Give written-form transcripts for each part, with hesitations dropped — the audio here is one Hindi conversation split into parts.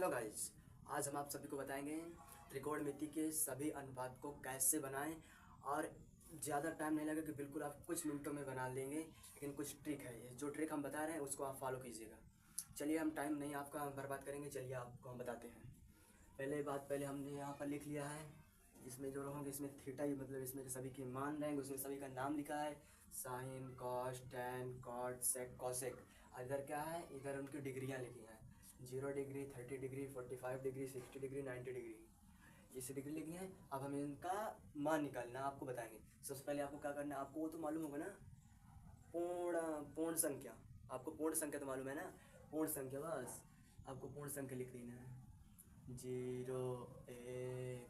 हेलो गाइस, आज हम आप सभी को बताएंगे त्रिकोणमिति के सभी अनुपात को कैसे बनाएं और ज़्यादा टाइम नहीं लगेगा कि बिल्कुल आप कुछ मिनटों में बना लेंगे। लेकिन कुछ ट्रिक है, ये जो ट्रिक हम बता रहे हैं उसको आप फॉलो कीजिएगा। चलिए, हम टाइम नहीं आपका बर्बाद करेंगे, चलिए आपको हम बताते हैं। पहले हमने यहाँ पर लिख लिया है। इसमें जो रहेंगे इसमें थीटा ही मतलब इसमें जो सभी के मान रहेंगे उसमें सभी का नाम लिखा है। Sign, cos, tan, cot, sec, cosec. इधर क्या है, इधर उनकी डिग्रियाँ लिखी हैं। 0 degree, 30 degree, 45 degree, 60 degree, 90 degree, इस डिग्री लिखी है। अब हमें इनका मान निकालना आपको बताएंगे। सबसे पहले आपको क्या करना है, आपको वो तो मालूम होगा ना, पूर्ण पूर्ण संख्या। आपको पूर्ण संख्या तो मालूम है ना, पूर्ण संख्या। बस आपको पूर्ण संख्या लिख देना है। 0, 1,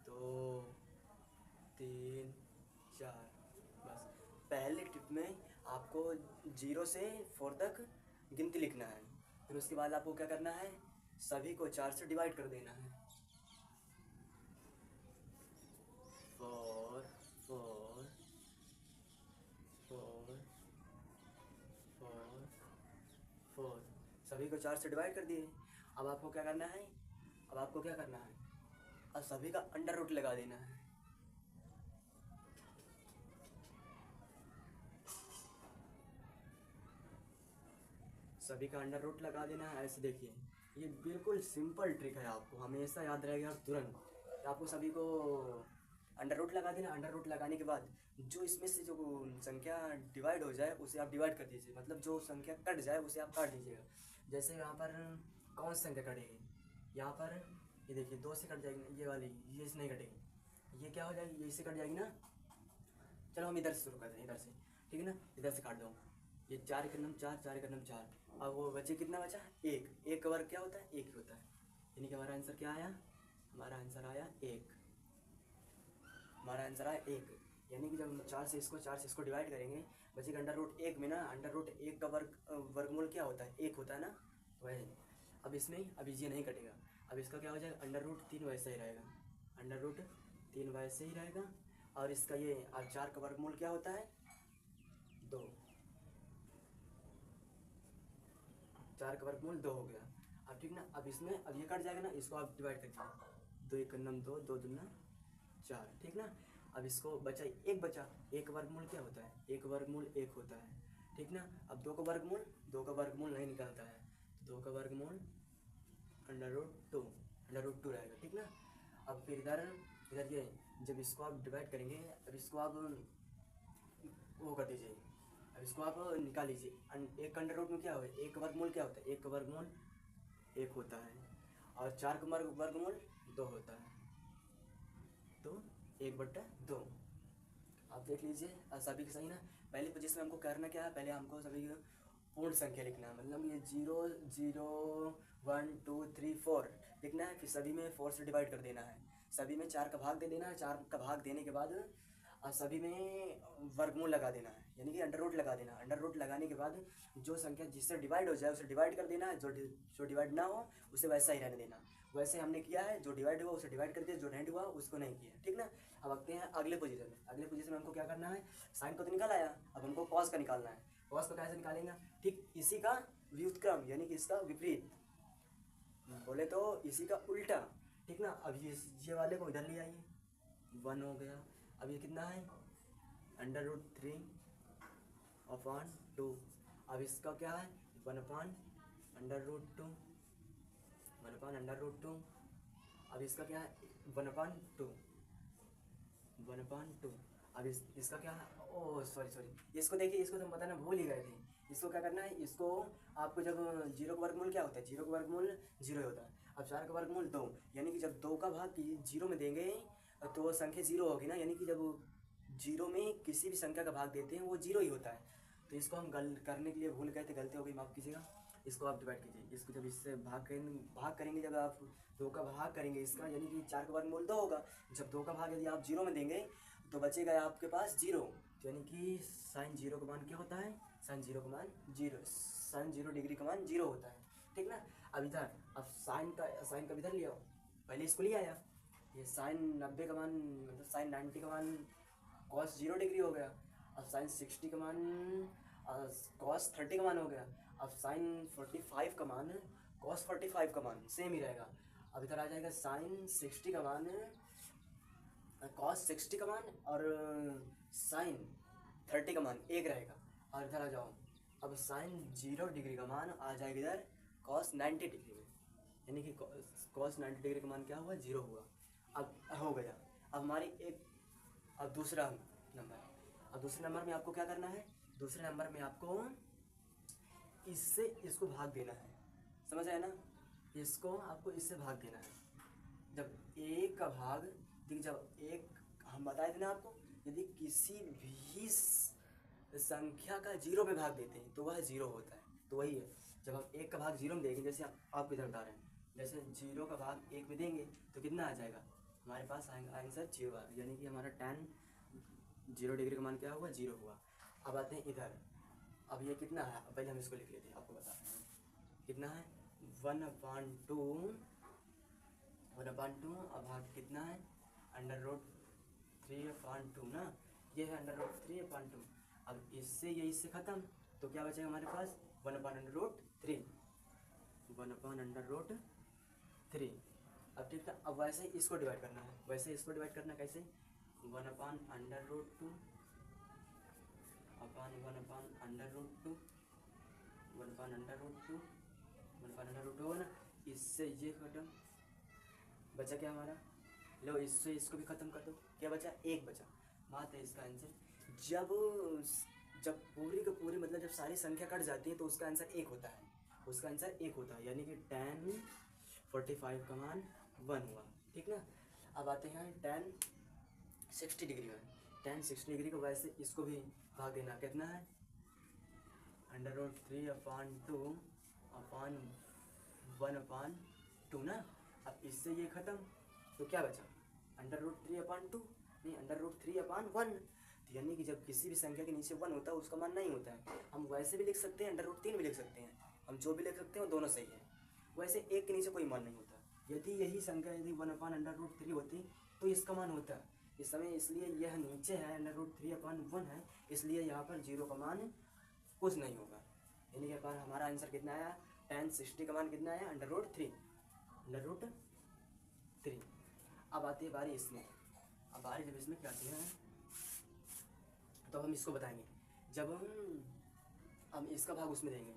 2, 3, 4। बस पहले टिप में आपको 0 से 4 तक गिनती लिखना है। फिर उसके बाद आपको क्या करना है, सभी को 4 से डिवाइड कर देना है। 4, 4, 4, 4, 4, सभी को 4 से डिवाइड कर दिए। अब आपको क्या करना है, अब सभी का अंडर रूट लगा देना है। सभी का अंडर रूट लगा देना है। ऐसे देखिए, ये बिल्कुल सिंपल ट्रिक है, आपको हमेशा याद रहेगा तुरंत। आपको सभी को अंडर रूट लगा देना। अंडर रूट लगाने के बाद जो इसमें से जो संख्या डिवाइड हो जाए उसे आप डिवाइड कर दीजिए, मतलब जो संख्या कट जाए उसे आप काट दीजिएगा। जैसे यहाँ पर कौन सी संख्या कटेगी, यहाँ पर ये देखिए 2 से कट जाएगी ना, ये वाली, ये इससे नहीं कटेगी। ये क्या हो जाएगी, ये इससे कट जाएगी ना। चलो हम इधर से शुरू करते हैं, इधर से, ठीक है ना। इधर से काट दो। ये 4 का नम 4, 4 का नम 4। अब वो बचे कितना बचा, 1। 1 का वर्ग क्या होता है, 1 ही होता है। यानी कि हमारा आंसर क्या आया, हमारा आंसर आया 1। हमारा आंसर आया 1। यानी कि जब हम 4 से इसको डिवाइड करेंगे, बचेगा अंडर रूट 1 में ना। अंडर रूट 1 का वर्गमूल क्या होता है, 1 होता है ना। वही अब इसमें अब ये नहीं कटेगा। अब इसका क्या हो जाएगा, अंडर रूट 3 वैसे ही रहेगा। अंडर रूट 3 वैसे ही रहेगा। और इसका ये अब 4 का वर्गमूल क्या होता है, 2। 4 का वर्गमूल 2 हो गया। अब ठीक ना, अब इसमें अब ये कट जाएगा ना, इसको आप डिवाइड कर दीजिए। 2 एक नम 2, 2 दूना 4, ठीक ना। अब इसको बचा, एक बचा। 1 का वर्गमूल क्या होता है, 1 का वर्गमूल 1 होता है, ठीक ना। अब 2 का वर्गमूल, 2 का वर्गमूल नहीं निकलता है, 2 का वर्गमूल अंडर रूट 2, अंडर रूट 2 रहेगा, ठीक ना। अब फिर इधर इधर ये जब इसको आप डिवाइड करेंगे, अब इसको आप वो कर दीजिए। अब इसको आप निकाल लीजिए। एक अंडर रूट में क्या हो, एक का वर्गमूल क्या होता है, एक का वर्गमूल 1 होता है। और 4 का वर्गमूल 2 होता है, तो 1/2। आप देख लीजिए सभी के सही ना। पहली पोजीशन में हमको करना क्या है, पहले हमको सभी को पूर्ण संख्या लिखना है। मतलब ये 0, 0, 1, 2, 3, 4 लिखना है। फिर सभी में 4 से डिवाइड कर देना है। सभी में 4 का भाग दे देना है। 4 का भाग देने के बाद सभी में वर्गमूल लगा देना है, यानी कि अंडर रूट लगा देना। अंडर रूट लगाने के बाद जो संख्या जिससे डिवाइड हो जाए उसे डिवाइड कर देना है। जो डिवाइड ना हो उसे वैसा ही रहने देना। वैसे हमने किया है, जो डिवाइड हुआ उसे डिवाइड कर दिया, जो नहीं हुआ उसको नहीं किया, ठीक ना। अब आते हैं अगले पोजीशन में। अगले पोजीशन में हमको क्या करना है, साइन को तो निकाल आया, अब हमको कॉस का निकालना है। कॉस को कैसे निकालेंगे, ठीक इसी का व्युत्क्रम, यानी कि इसका विपरीत, बोले तो इसी का उल्टा, ठीक ना। अब ये वाले को इधर ले आइए, 1 हो गया। अब ये कितना है, अंडर रूट 3/2। अब इसका क्या है, 1/√2, 1/√2। अब इसका क्या है, 1/2, 1/2। अब इसका क्या है, ओ सॉरी, इसको देखिए, इसको तो हम बताना भूल ही गए थे। इसको क्या करना है, इसको आपको जब 0 का वर्गमूल क्या होता है, 0 का वर्गमूल 0 होता है। अब 4 का वर्गमूल 2, यानी कि जब 2 का भाग 0 में देंगे तो वो संख्या 0 होगी ना। यानी कि जब 0 में किसी भी संख्या का भाग देते हैं वो 0 ही होता है। तो इसको हम करने के लिए भूल गए थे, गलती हो गई, माफ़ कीजिएगा। इसको आप डिवाइड कीजिए। इसको जब इससे भाग करेंगे, जब आप 2 का भाग करेंगे इसका, यानी कि 4 का वर्गमूल 2 होगा। जब 2 का भाग यदि आप 0 में देंगे तो बचेगा आपके पास 0। यानी कि साइन 0 का मान क्या होता है, साइन 0 का मान 0, साइन 0 डिग्री का मान 0 होता है, ठीक ना। अब इधर अब साइन का इधर ले आओ। पहले इसको ले आया, ये साइन 90 का मान मतलब साइन 90 का मान कॉस 0 डिग्री हो गया। अब साइन 60 का मान कॉस 30 का मान हो गया। अब साइन 45 का मान cos 45 का मान सेम ही रहेगा। अब इधर आ जाएगा sin 60 का मान, cos 60 का मान और sin 30 का मान एक रहेगा। और इधर आ जाओ, अब sin 0 डिग्री का मान आ जाएगा इधर cos 90 डिग्री में, यानी कि cos 90 डिग्री का मान क्या हुआ, 0 हुआ। अब हो गया। अब हमारी एक, अब दूसरा नंबर, अब दूसरे नंबर में आपको क्या करना है, दूसरे नंबर में आपको इससे इसको भाग देना है, समझ आया ना, इसको आपको इससे भाग देना है। जब एक का भाग, देखिए जब एक, हम बताए थे ना आपको, यदि किसी भी संख्या का 0 में भाग देते हैं तो वह 0 होता है। तो वही है, जब हम एक का भाग 0 में देंगे, जैसे आप इधर बता रहे हैं, जैसे 0 का भाग 1 में देंगे तो कितना आ जाएगा, हमारे पास आंसर 0 आ, यानी कि हमारा tan 0 डिग्री का मान क्या हुआ, 0 हुआ। अब आते हैं इधर, अब ये कितना है, पहले हम इसको लिख लेते हैं, आपको बता रहे हैं कितना है, 1/2, 1/2, अब भाग कितना है, √3/2 ना, ये है √3/2। अब इससे ये इससे ख़त्म, तो क्या बचेगा हमारे पास, 1/√3, 1/√3। अब ठीक है, अब वैसे ही इसको डिवाइड करना है, वैसे इसको डिवाइड करना कैसे, 1/√2 अपन 1/√2, 1/√2, 1/√2 होगा ना, इससे ये खत्म, बचा क्या हमारा, लो इससे इसको भी ख़त्म कर दो, क्या बचा, एक बचा। बात है इसका आंसर, जब जब पूरी का पूरी, मतलब जब सारी संख्या कट जाती है तो उसका आंसर 1 होता है, उसका आंसर 1 होता है, यानी कि tan 45 का मान 1 हुआ, ठीक ना। अब आते हैं tan 60 डिग्री में, tan 60 डिग्री को वैसे इसको भी भाग देना, कितना है, √3/2 अपान 1/2 ना। अब इससे ये ख़त्म, तो क्या बचा, √3/2, नहीं √3/1, यानी कि जब किसी भी संख्या के नीचे 1 होता है उसका मान नहीं होता है। हम वैसे भी लिख सकते हैं, √3 भी लिख सकते हैं, हम जो भी लिख सकते हैं वो दोनों सही है। वैसे एक के नीचे कोई मान नहीं होता, यदि यही संख्या यदि 1/√3 होती तो इसका मान होता इस समय, इसलिए यह नीचे है, √3/1 है, इसलिए यहाँ पर 0 का मान कुछ नहीं होगा। यानी कि हमारा आंसर कितना आया, tan 60 का मान कितना आया, √3। अब आती है बारी इसमें, अब बारी जब इसमें क्या आती है तो हम इसको बताएंगे, जब हम इसका भाग उसमें देंगे,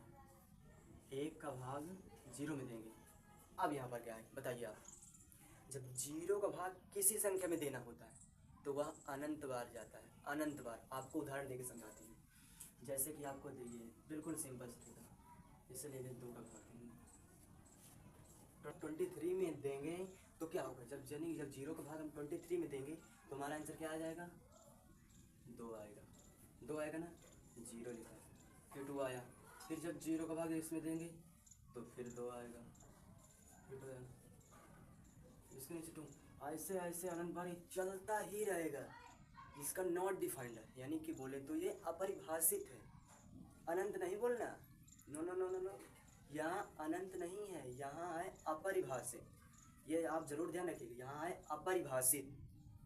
1 का भाग 0 में देंगे। अब यहाँ पर क्या है बताइए आप, जब 0 का भाग किसी संख्या में देना होता है तो वह अनंत बार जाता है, अनंत बार। आपको उदाहरण देके समझाते हैं, जैसे कि आपको देखिए बिल्कुल सिंपल तरीका, इसे ले लें 2 का भाग 23 में देंगे तो क्या होगा, जब 0 का भाग हम 23 में देंगे तो हमारा आंसर क्या आ जाएगा, 2 आएगा, 2 आएगा ना, 0 लिखा, फिर 2 आया, फिर जब 0 का भाग इसमें देंगे तो फिर 2 आएगा, फिर 2 आएगा, इसके नीचे 2, ऐसे ऐसे अनंत बार चलता ही रहेगा। इसका नॉट डिफाइंड है, यानी कि बोले तो ये अपरिभाषित है, अनंत नहीं बोलना, no no no no no, यहाँ अनंत नहीं है, यहाँ है अपरिभाषित, ये आप जरूर ध्यान रखिएगा, यहाँ है अपरिभाषित,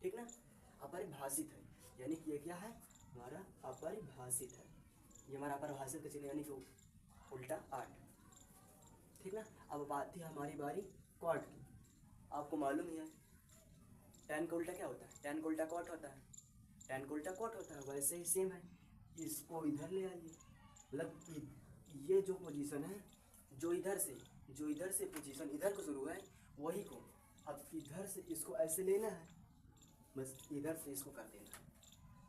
ठीक ना, अपरिभाषित है, यानी कि ये क्या है हमारा अपरिभाषित है, ये हमारा अपरिभाषित का चिन्ह, यानी कि उल्टा 8, ठीक ना। अब आती है हमारी बारी कॉट की, आपको मालूम ही है tan का उल्टा क्या होता है, tan का उल्टा कॉट होता है, tan का उल्टा कॉट होता है, वैसे ही सेम है, इसको इधर ले आइए, मतलब ये जो पोजीशन है, जो इधर से पोजीशन इधर को शुरू है वही को अब इधर से इसको ऐसे लेना है, बस इधर से इसको कर देना है,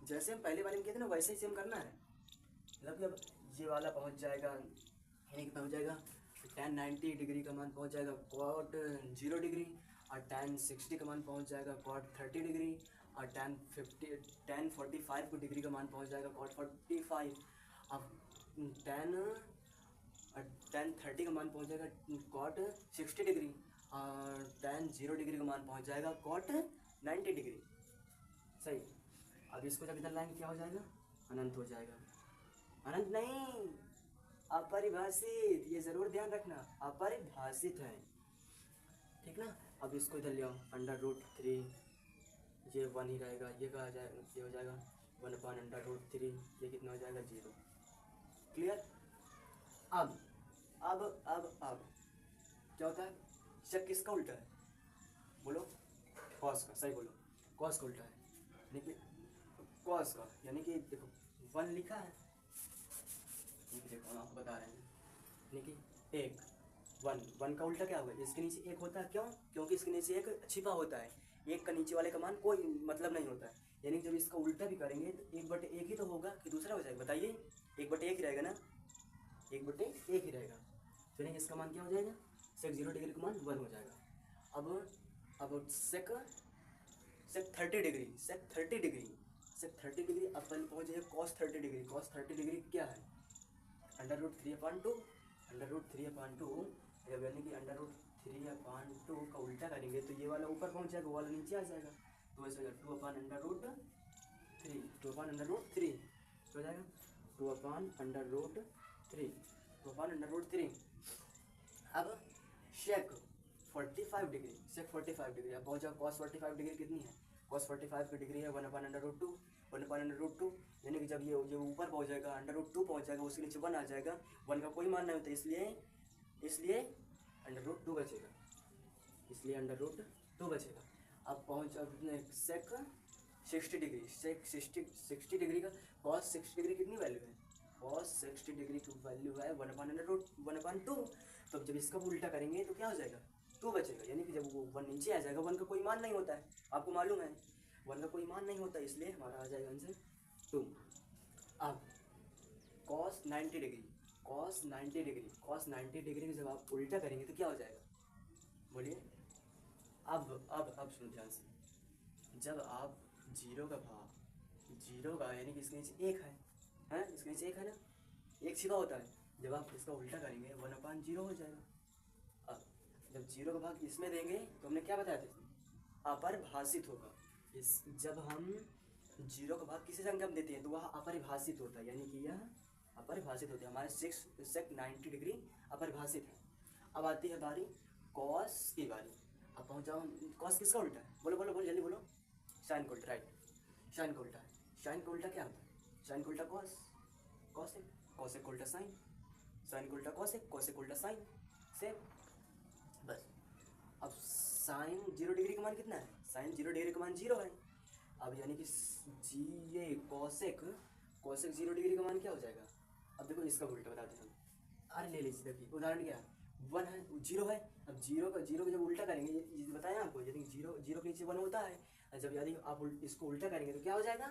जैसे हम पहले वाले में किए थे ना वैसे ही सेम करना है। मतलब जब ये वाला पहुंच जाएगा, यानी कि पहुंच जाएगा tan 90 डिग्री का मान पहुंच जाएगा cot 0 डिग्री, और tan 60 का मान पहुंच जाएगा cot 30 डिग्री, और tan 45 को डिग्री का मान पहुंच जाएगा cot 45। अब tan 30 का मान पहुंच जाएगा cot 60 डिग्री, और tan 0 डिग्री का मान पहुंच जाएगा cot 90 डिग्री, सही। अब इसको जब इधर लाएंगे क्या हो जाएगा, अनंत हो जाएगा, अनंत नहीं, अपरिभाषित, ये जरूर ध्यान रखना, अपरिभाषित है, ठीक ना। अब इसको इधर ले आओ, √3, ये 1 ही रहेगा, ये कहा जाएगा, ये हो जाएगा 1/√3, ये कितना हो जाएगा 0, क्लियर। अब क्या होता है? सेक किसका उल्टा है? बोलो, कॉस का, सही बोलो, कॉस का उल्टा है, यानी कि कॉस का, यानी कि देखो 1 लिखा है, यानी कि देखो हम आपको बता रहे हैं, यानी कि एक 1 का उल्टा क्या होगा? इसके नीचे एक होता है, क्यों? क्योंकि इसके नीचे एक छिपा होता है, एक का नीचे वाले का मान कोई मतलब नहीं होता है, यानी जब इसका उल्टा भी करेंगे तो 1/1 ही तो होगा कि दूसरा हो जाएगा? बताइए, 1/1 ही रहेगा ना, 1/1 ही रहेगा, तो यानी इसका मान क्या हो जाएगा? सेक 0 डिग्री का मान 1 हो जाएगा। अब सेक 30 डिग्री, सेक 30 डिग्री अब पहले पहुँच जाएगा कॉस 30 डिग्री। कॉस 30 डिग्री क्या है? √3/2, √3/2, जब यानी कि √3/2 का उल्टा करेंगे तो ये वाला ऊपर पहुँच जाएगा, वो वाला नीचे आ जाएगा, तो वैसे हो जाएगा 2/√3, 2/√3 हो जाएगा, 2/√3, 2/√3। अब शेक 45 डिग्री, शेक 45 डिग्री, अब पहुँच जाओ कॉस 45 डिग्री कितनी है? कॉस 45 की डिग्री है 1/√2, 1/√2, यानी कि जब ये ऊपर पहुँच जाएगा √2 पहुँच जाएगा, उसके नीचे 1 आ जाएगा, 1 का कोई मान नहीं होता, इसलिए √2 बचेगा, इसलिए √2 बचेगा। अब पहुँच जाओ कितने? सेक 60 डिग्री, सेक 60 डिग्री का कॉस 60 डिग्री कितनी वैल्यू है? कॉस 60 डिग्री की वैल्यू है 1/2, तो जब इसका उल्टा करेंगे तो क्या हो जाएगा? 2 बचेगा, यानी कि जब वो 1 नीचे आ जाएगा, 1 का कोई मान नहीं होता है, आपको मालूम है 1 का कोई मान नहीं होता, इसलिए हमारा आ जाएगा आंसर 2। अब cos 90 degree, cos 90 degree, cos 90 degree जब आप उल्टा करेंगे तो क्या हो जाएगा? बोलिए। अब सुनो ध्यान से, जब आप जीरो का यानी कि इसके नीचे एक है, इसके नीचे एक है ना, एक छिपा होता है, जब आप इसका उल्टा करेंगे 1/0 हो जाएगा। अब जब 0 का भाग इसमें देंगे तो हमने क्या बताया था? अपरिभाषित होगा। इस जब हम 0 का भाग किसी संख्या में देते हैं तो वह अपरिभाषित होता है, यानी कि यह अपरिभाषित होता है। हमारे सेक 90 डिग्री अपरिभाषित है। अब आती है बारी कॉस की बारी। अब पहुँच जाओ, कॉस किसका उल्टा है? बोलो बोलो बोलो जल्दी बोलो। साइन का उल्टा, राइट, साइन का उल्टा है। साइन का उल्टा क्या होता है? साइन का उल्टा कॉस, कॉसेक, कॉसेक का उल्टा साइन, साइन का उल्टा कॉसेक, कॉसेक का उल्टा साइन, सेक, बस। अब साइन 0 डिग्री का मान कितना है? साइन 0 डिग्री का मान 0 है। अब यानी कि ये कॉसेक 0 डिग्री का मान क्या हो जाएगा? अब देखो इसका उल्टा बताते हैं हम। अरे ले लीजिए, देखिए उदाहरण क्या है, 1 है, 0 है। अब 0 का जब उल्टा करेंगे, ये बताया आपको, यदि 0 के नीचे 1 होता है, जब यदि आप इसको उल्टा करेंगे तो क्या हो जाएगा?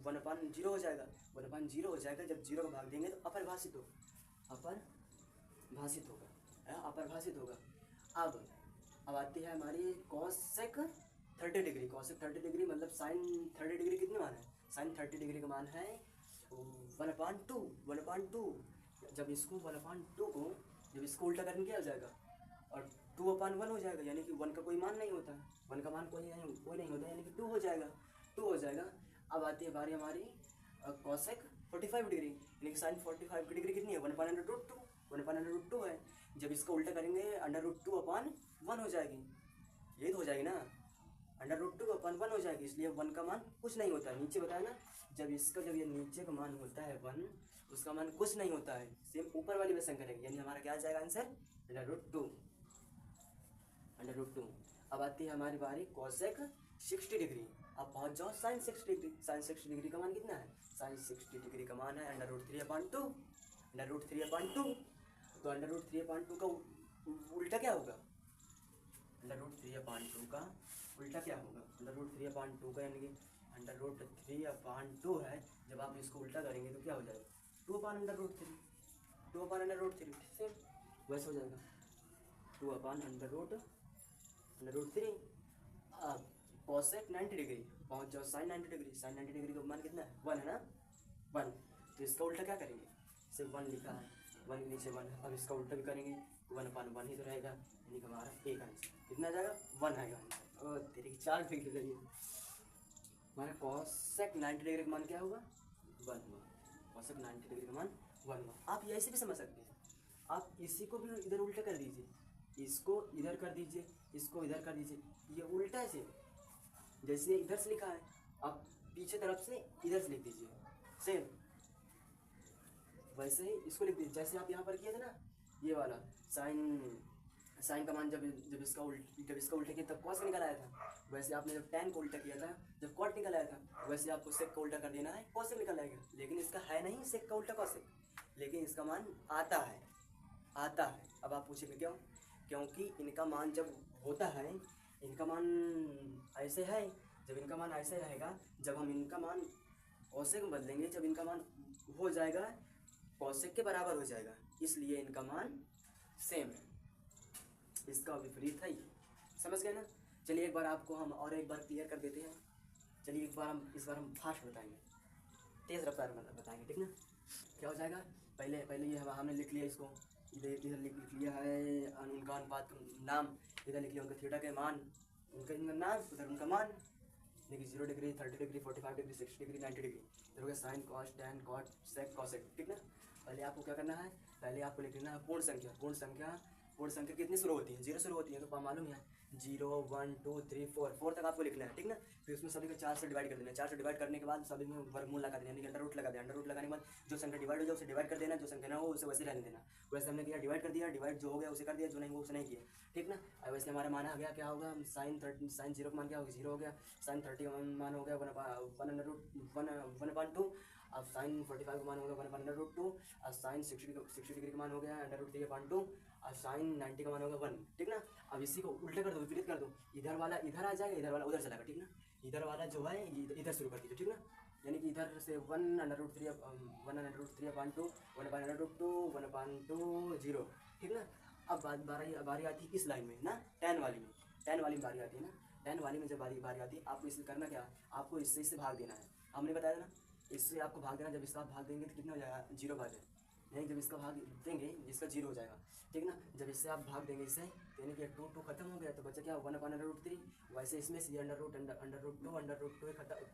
1/0 हो जाएगा, 1/0 हो जाएगा। जब 0 का भाग देंगे तो अपरिभाषित होगा, अपरिभाषित होगा, अपरिभाषित होगा। अब आती है हमारी कॉसेक 30 डिग्री। कॉसेक 30 डिग्री मतलब साइन 30 डिग्री कितने मान है? साइन 30 डिग्री का मान है 1/2। जब इसको 1/2 को जब इसको उल्टा करेंगे क्या हो जाएगा? और 2/1 हो जाएगा, यानी कि 1 का कोई मान नहीं होता, 1 का मान कोई नहीं होता, यानी कि 2 हो जाएगा, 2 हो जाएगा। अब आती है बारी हमारी कॉसेक 45 डिग्री, यानी कि साइन 45 की डिग्री कितनी है? 1/√2 है। जब इसको उल्टा करेंगे √2/1 हो जाएगी, यही तो हो जाएगी ना, √2/1 हो जाएगी, इसलिए 1 का मान कुछ नहीं होता है। नीचे बताया ना, जब ये नीचे का मान होता है 1, उसका मान कुछ नहीं होता है, सेम ऊपर वाली वैसे करेंगे, यानी हमारा क्या आ जाएगा आंसर? √2। अब आती है हमारी बारी कॉसेक 60 डिग्री। अब पहुंच जाओ साइन 60 डिग्री। साइन 60 डिग्री का मान कितना है? साइन 60 डिग्री का मान है √3/2, √3/2। तो √3/2 का उल्टा क्या होगा? √3/2 का उल्टा क्या होगा? √3/2 का यानी कि √3/2 है, जब आप इसको उल्टा करेंगे तो क्या हो जाएगा? 2/√3, 2/√3, सेम वैसे हो जाएगा 2/√3। अब कॉसेक 90 डिग्री, पहुँच जाओ साइन 90 डिग्री। साइन 90 डिग्री का मान कितना है? 1 है ना, 1। तो इसका उल्टा क्या करेंगे? सिर्फ 1 लिखा है, 1 के नीचे 1 है। अब इसका उल्टा भी करेंगे 1/1 ही तो रहेगा, यानी कि हमारा एक आंसर कितना आ जाएगा? 1 आएगा आंसर। और तेरे की 4 डिग्री करिए, हमारा कॉसेक 90 डिग्री का मान क्या होगा? 1 हुआ। कॉसेक 90 डिग्री का मान 1 हुआ। आप ऐसे भी समझ सकते हैं, आप इसी को भी इधर उल्टा कर दीजिए, इसको इधर कर दीजिए, इसको इधर कर दीजिए, ये उल्टा है। जैसे इधर से लिखा है, आप पीछे तरफ से इधर से लिख दीजिए, सेम वैसे ही इसको लिख दीजिए। जैसे आप यहाँ पर किए थे ना, ये वाला साइन साइन का मान जब इसका उल्टा किया तब कॉस का निकल आया था, वैसे आपने जब टैन को उल्टा किया था जब कॉट निकल आया था, वैसे आपको सेक का उल्टा कर देना है कॉसेक निकल आएगा। लेकिन इसका है नहीं सेक का उल्टा कॉसेक, लेकिन इसका मान आता है। अब आप पूछेंगे क्यों? क्योंकि इनका मान जब होता है, इनका मान ऐसे है, जब इनका मान ऐसे रहेगा, जब हम इनका मान कॉसेक में बदलेंगे, जब इनका मान हो जाएगा कॉसेक के बराबर हो जाएगा, इसलिए इनका मान सेम है। इसका विपरीत है ये। समझ गए ना? चलिए एक बार आपको हम और एक बार क्लियर कर देते हैं। चलिए इस बार हम फास्ट बताएंगे, तेज़ रफ्तार में बताएंगे, ठीक ना? क्या हो जाएगा? पहले ये हमने लिख लिया इसको, इधर लिख लिया है उनका अनुपात नाम, इधर लिख लिया उनका थीटा के मान, उनका नाम, उधर उनका मान। देखिए 0 degree, 30 degree, 45 degree, 60 degree, 90 degree, इधर हो गया sine cos tan cot sec cosec, ठीक ना? पहले आपको क्या करना है? पहले आपको लिख लेना है पूर्ण संख्या कितनी शुरू होती है? 0 शुरू होती है, तो मालूम है 0 1 2 3 4 तक आपको लिखना है, ठीक ना? फिर उसमें सभी को 4 से डिवाइड कर देना है। 4 से डिवाइड करने के बाद सभी में वर्गमूल लगा देना, यानी कि अंडर रूट लगा देना। अंडर रूट लगाने के बाद जो संख्या डिवाइड हो जाए उसे डिवाइड कर देना, जो संख्या ना हो उसे वैसे रहने देना। वैसे हमने किया, डिवाइड कर दिया, डिवाइड जो हो गया उसे कर दिया, जो नहीं हो उसे नहीं किया, ठीक ना? अब वैसे हमारा मान आ गया, क्या होगा? साइन 0 का मान क्या होगा? 0 हो गया। साइन 30 का मान हो गया 1/2। अब साइन 45 का मान हो गया 1/2। और साइन 60 डिग्री का मान हो गया √3/2। और साइन 90 का मान होगा 1, ठीक ना? अब इसी को उल्टा कर दो, विपरीत कर दो, इधर वाला इधर आ जाएगा, इधर वाला उधर चलेगा, ठीक ना? इधर वाला जो है इधर शुरू कर दीजिए, ठीक ना? यानी कि इधर से 1/√3/2 1/2 0, ठीक ना? अब बारी आती है इस लाइन में ना, टैन वाली में बारी आती है ना। टैन वाली में जब बारी आती है, आपको इससे करना क्या? आपको इससे भाग देना है। हमने बताया ना, इससे आपको भाग देना। जब इसका आप भाग देंगे तो कितना हो जाएगा? 0 भाग जाएगा। नहीं, जब इसका भाग देंगे जिसका 0 हो जाएगा, ठीक ना? जब इससे आप भाग देंगे इससे, यानी कि 2 खत्म हो गया, तो बचा क्या? 1/√3। वैसे इसमें से √2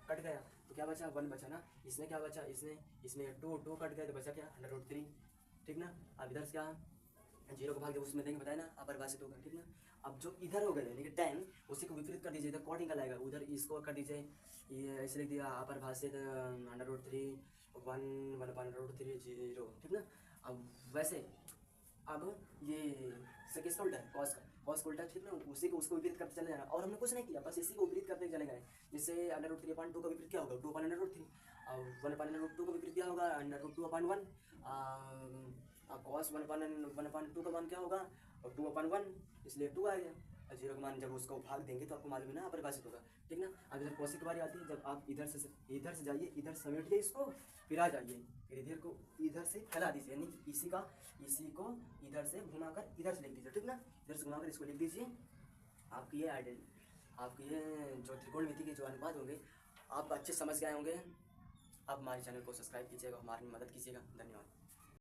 कट गया, तो क्या बचा? 1 बचा ना। इसमें क्या बचा? इसमें 2 कट गया, तो बचा क्या? √3, ठीक ना? अब इधर से क्या 0 को भाग जब उसमें देंगे, बताया ना, अपरिभाषित होगा, ठीक ना? अब जो इधर हो गया यानी कि टैन, उसी को विपरीत कर दीजिए, इधर कॉट निकल आएगा, उधर इसको कर दीजिए, ये ऐसे लिख दिया अपरिभाषित √3 1/√3 0, ठीक ना? अब वैसे अब ये से किसका उल्टा है? कॉस का उल्टा, ठीक ना? उसी को उसको विपरीत करते चले जाना, और हमने कुछ नहीं किया, बस इसी को विपरीत करते चले गए। जैसे √3/2 का विपरीत क्या होगा? 2/√3। और 1/√2 का विपरीत क्या होगा? √2/1। कॉस 1/2 का मान क्या होगा? 2/1, इसलिए 2 आ गया। और 0 का मान जब उसको भाग देंगे तो आपको मालूम है ना, अपरिभाषित होगा, ठीक ना? अब इधर कॉसेक की बारी आती है, जब आप इधर से जाइए, इधर समेटिए इसको, फिर आ जाइए, फिर इधर से फैला दीजिए, यानी कि इसी को इधर से घुमाकर इधर से लिख दीजिए, ठीक ना? इधर से घुमाकर इसको लिख दीजिए। आपकी ये जो त्रिकोणमिति के जो अनुपात होंगे आप अच्छे समझ गए होंगे। आप हमारे चैनल को सब्सक्राइब कीजिएगा, हमारी मदद कीजिएगा। धन्यवाद।